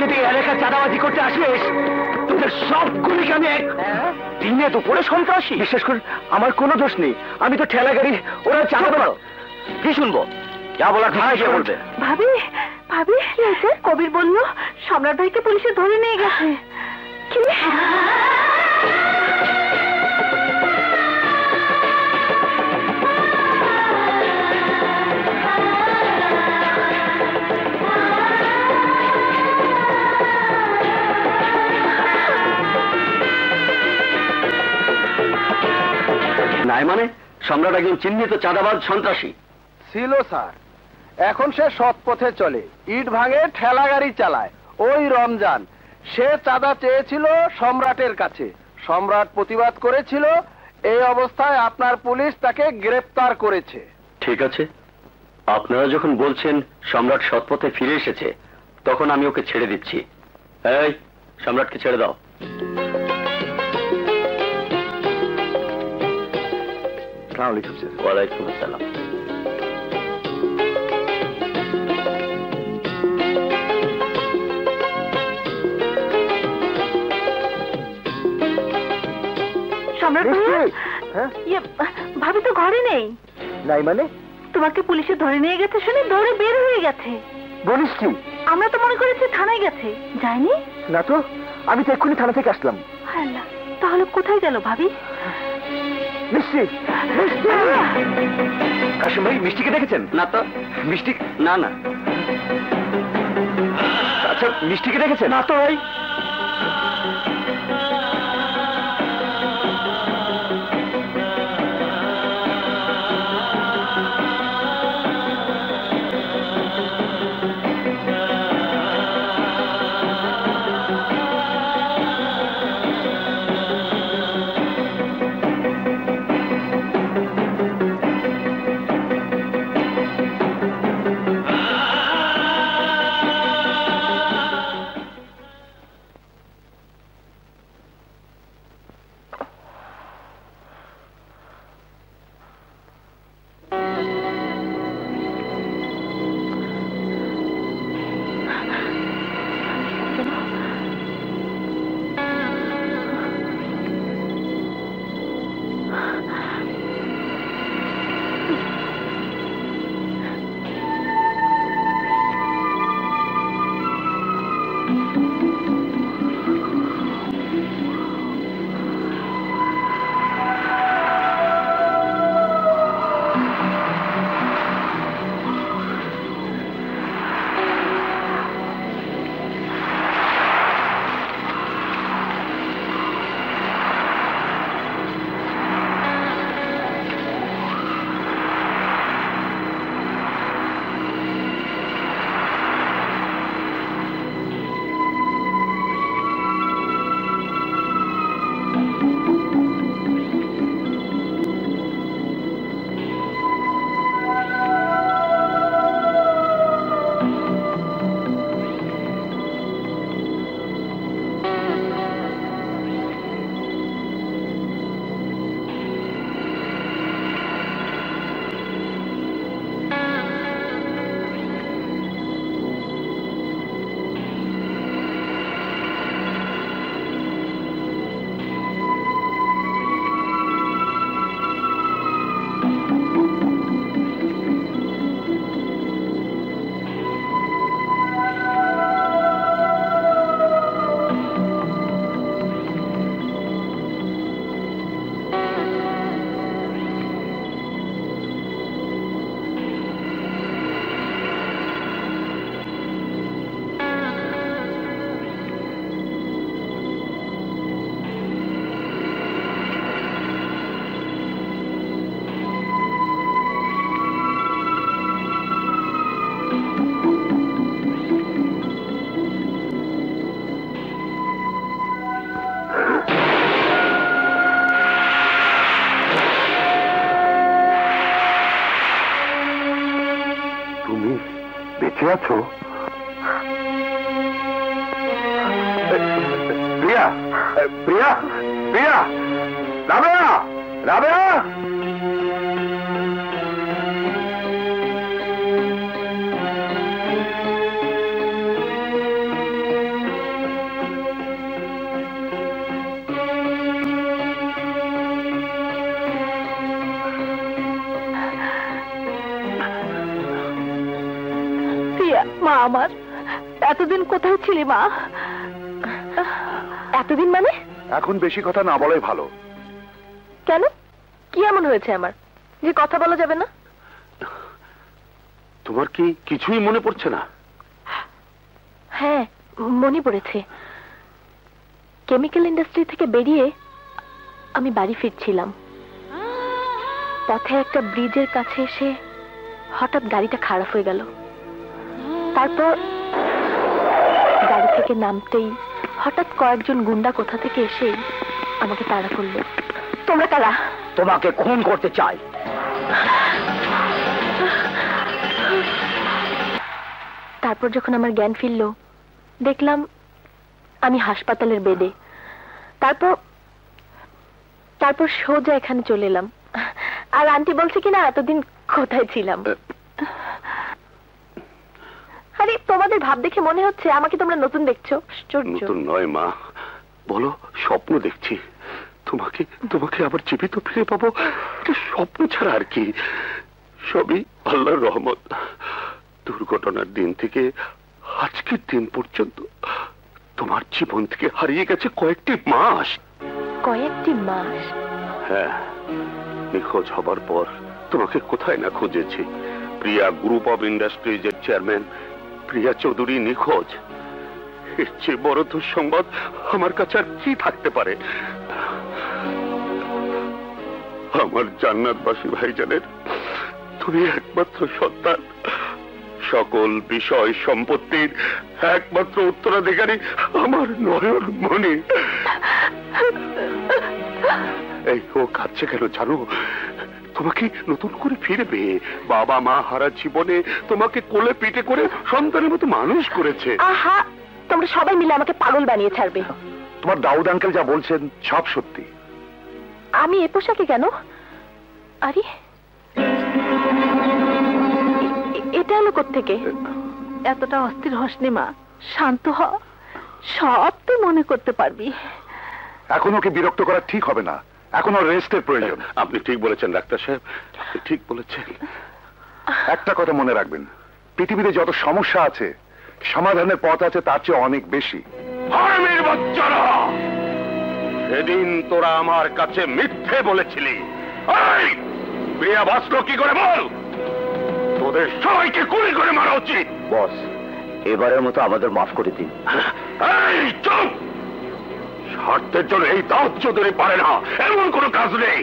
যদি এলাকায় চাঁদাবাজি করতে আসিস তোদের সবগুলিকে আমি দিনে দুপুরে সন্ত্রাসী। বিশেষ করে আমার কোনো দোষ নেই, আমি তো ঠেলা গাড়ি, ওরা চাঁদা পারো। কি শুনবো? যা বলার থানায় গিয়ে বলবে। ভাবি ভাবি কি হয়েছে? কবির বলল সম্রাট ভাইকে পুলিশে ধরে নিয়ে গেছে। কি? নাই মানে সম্রাট একজন চিহ্নিত চাঁদাবাজ সন্ত্রাসী ছিল স্যার, এখন সে সৎ পথে চলে, ইট ভাঙে, ঠেলা গাড়ি চালায়। ওই রমজান সে চাঁদা চেয়েছিল সম্রাটের কাছে, সম্রাট প্রতিবাদ করেছিল, এই অবস্থায় আপনার পুলিশ তাকে গ্রেফতার করেছে। ঠিক আছে, আপনারা যখন বলছেন সম্রাট সৎপথে ফিরে এসেছে, তখন আমি ওকে ছেড়ে দিচ্ছি। এই সম্রাটকে ছেড়ে দাও। ওয়ালাইকুম আসসালাম। ভাবি তো ঘরে নেই। নাই মানে? তোমাকে পুলিশে ধরে নিয়ে গেছে শুনে দৌড়ে বের হয়ে গেছে। বলিস কি? আমরা তো মনে করেছি থানায় গেছে। যায়নি? না তো, আমি তো এক্ষুনি থানা থেকে আসলাম। আল্লাহ, তাহলে কোথায় গেল ভাবি? মিষ্টি, কাশিম ভাই মিষ্টিকে দেখেছেন? না তো। মিষ্টি? না না। আচ্ছা মিষ্টিকে দেখেছেন? না তো ভাই। বেঁচে আছো? প্রিয়া, প্রিয়া, প্রিয়া, রাবেয়া, রাবেয়া। মা আমার, এতদিন কোথায় ছিলি মা? এতদিন মানে? এখন বেশি কথা না বলাই ভালো। কেন, কি এমন হয়েছে আমার যে কথা বলা যাবে না? তোমার কি কিছুই মনে পড়ছে না? হ্যাঁ, মনে পড়েছে। কেমিক্যাল ইন্ডাস্ট্রি থেকে বেরিয়ে আমি বাড়ি ফিরছিলাম। পথে একটা ব্রিজের কাছে এসে হঠাৎ গাড়িটা খারাপ হয়ে গেল। তারপর গাড়ি থেকে নামতেই হঠাৎ কয়েকজন গুন্ডা কোথা থেকে এসে আমাকে তাড়া করলো। তোমরা কারা? তোমাকে খুন করতে চাই। তারপর যখন আমার জ্ঞান ফিরল, দেখলাম আমি হাসপাতালের বেডে। তারপর সোজা এখানে চলে এলাম। আর আন্টি বলছে কিনা এতদিন কোথায় ছিলাম। আরে তোমাদের ভাব দেখে মনে হচ্ছে আমাকে তোমরা নতুন দেখছো। নতুন নয় মা, বলো স্বপ্ন দেখছি। তোমাকে তোমাকে আবার জীবিত ফিরে পাবো, এটা স্বপ্ন ছাড়া আর কি। সবই আল্লাহর রহমত। দুর্ঘটনার দিন থেকে আজকের দিন পর্যন্ত তোমার জীবন থেকে হারিয়ে গেছে কয়েকটি মাস। কয়েকটি মাস? হ্যাঁ, নিখোঁজ হবার পর তোমাকে কোথায় না খুঁজেছি। প্রিয়া গ্রুপ অফ ইন্ডাস্ট্রিজের চেয়ারম্যান প্রিয়া চৌধুরী নিখোঁজ। এর চেয়ে বড় দুঃসংবাদ আমার কাছে আর কি থাকতে পারে? আমার জান্নাতবাসী ভাইজানের তুমি একমাত্র সন্তান, সকল বিষয় সম্পত্তির একমাত্র উত্তরাধিকারী আমার নয়ন মনি। এই ও কাঁদছে কেন জানো? তোমাকে নতুন করে ফিরবে। বাবা মা হারা জীবনে তোমাকে কোলে পিঠে করে সন্তানের মতো মানুষ করেছে। আহা, তোমরা সবাই মিলে আমাকে পাগল বানিয়ে ছাড়বে। তোমার দাউদ আঙ্কেল যা বলছেন সব সত্যি। আমি এ পোশাকে কেন? আরে এটা হলো কোত্থেকে? এতটা অস্থির হসনি মা, শান্ত হ। সব তুই মনে করতে পারবি। এখন ওকে বিরক্ত করা ঠিক হবে না, এখন ওর রেস্টের প্রয়োজন। আপনি ঠিক বলেছেন ডাক্তার সাহেব, আপনি ঠিক বলেছেন। একটা কথা মনে রাখবেন, পৃথিবীতে যত সমস্যা আছে সমাধানের পথ আছে তার চেয়ে অনেক বেশি। হারামির বাচ্চারা, সেদিন তোরা আমার কাছে মিথ্যে বলেছিলি। এই প্রিয়া বাঁচল কি করে বল? তোদের সবাইকে গুলি করে মারা উচিত। বস, এবারের মতো আমাদের মাফ করে দিন। এই চুপ! স্বার্থের জন্য এই দাউদ চৌধুরী পারে না এমন কোনো কাজ নেই।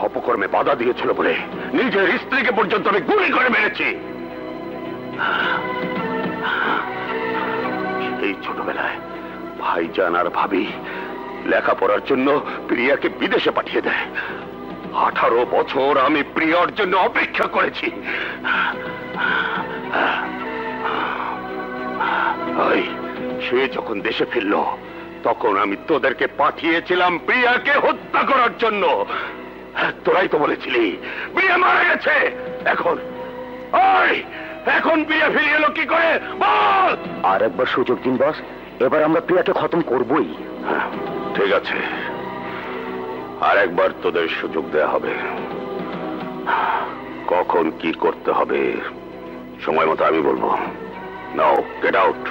অপকর্মে বাধা দিয়েছিল বলে নিজের স্ত্রীকে পর্যন্ত আমি গুলি করে মেরেছি। এই ছোটবেলায় ভাইজান আর ভাবি লেখাপড়ার জন্য প্রিয়াকে বিদেশে পাঠিয়ে দেয়। 18 বছর আমি প্রিয়ার জন্য অপেক্ষা করেছি। সে যখন দেশে ফিরল তখন আমি তোদেরকে পাঠিয়েছিলাম প্রিয়াকে হত্যা করার জন্য। তোরাই তো বলেছিলি প্রিয়া মারা গেছে। এখন প্রিয়া ফিরে এলো কি করে বল? আর একবার সুযোগ দিন বস, এবার আমরা প্রিয়াকে খতম করবই। ঠিক আছে, আর একবার তোদের সুযোগ দেয়া হবে। কখন কি করতে হবে সময় মতো আমি বলবো। নাও গেট আউট।